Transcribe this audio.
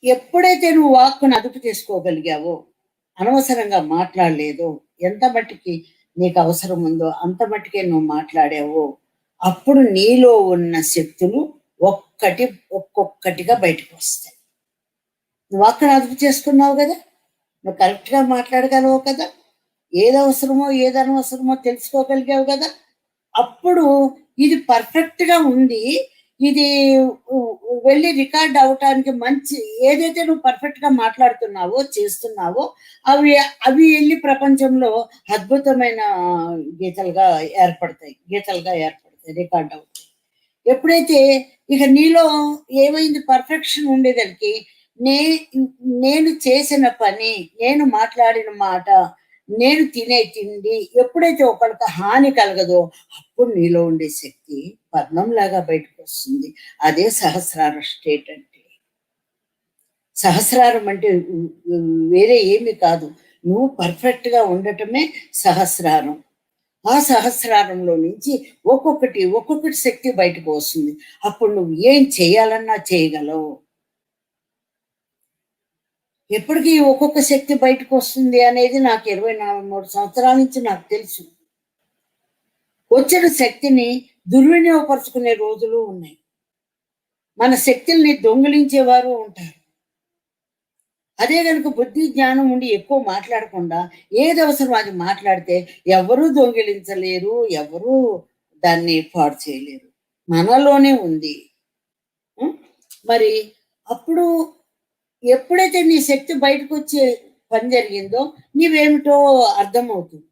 ఎప్పుడైతే నువ్వు వాక్కును అదుపు చేసుకోగలిగావో, అనవసరంగా మాట్లాడలేదో, ఎంత మట్టికి నీకు అవసరం ఉందో అంత మట్టికే నువ్వు మాట్లాడావో, అప్పుడు నీలో ఉన్న శక్తులు ఒక్కొక్కటిగా బయటకు వస్తాయి. నువ్వు వాక్కును అదుపు చేసుకున్నావు కదా, నువ్వు కరెక్ట్గా మాట్లాడగలవు కదా, ఏది అవసరమో ఏది అనవసరమో తెలుసుకోగలిగావు కదా, అప్పుడు ఇది పర్ఫెక్ట్గా ఉంది, ఇది వెళ్ళి రికార్డ్ అవటానికి మంచి ఏదైతే నువ్వు పర్ఫెక్ట్గా మాట్లాడుతున్నావో చేస్తున్నావో అవి అవి వెళ్ళి ప్రపంచంలో అద్భుతమైన గీతలుగా ఏర్పడతాయి, రికార్డ్ అవుతాయి. ఎప్పుడైతే ఇక నీలో ఏమైంది, పర్ఫెక్షన్ ఉండేదానికి నేను చేసిన పని, నేను మాట్లాడిన మాట, నేను తినే తిండి ఎప్పుడైతే ఒకరికి హాని కలగదో అప్పుడు నీలో ఉండే శక్తి పద్మంలాగా బయటకు వస్తుంది. అదే సహస్రార స్టేట్ అంటే. సహస్రారం అంటే వేరే ఏమి కాదు, నువ్వు పర్ఫెక్ట్గా ఉండటమే సహస్రారం. ఆ సహస్రారంలో నుంచి ఒక్కొక్కటి శక్తి బయటకు వస్తుంది. అప్పుడు నువ్వు ఏం చేయాలన్నా చేయగలవు. ఎప్పటికీ ఒక్కొక్క శక్తి బయటకు వస్తుంది అనేది నాకు 23 సంవత్సరాల నుంచి నాకు తెలుసు. వచ్చిన శక్తిని దుర్వినియోగపరుచుకునే రోజులు ఉన్నాయి. మన శక్తుల్ని దొంగిలించేవారు ఉంటారు. అదే కనుక బుద్ధి జ్ఞానం ఉండి ఎక్కువ మాట్లాడకుండా ఏది అవసరం అది మాట్లాడితే ఎవరూ దొంగిలించలేరు, ఎవరూ దాన్ని పాడు చేయలేరు. మనలోనే ఉంది. మరి అప్పుడు ఎప్పుడైతే నీ శక్తి బయటకు వచ్చే పని జరిగిందో నీవేమిటో అర్థమవుతుంది.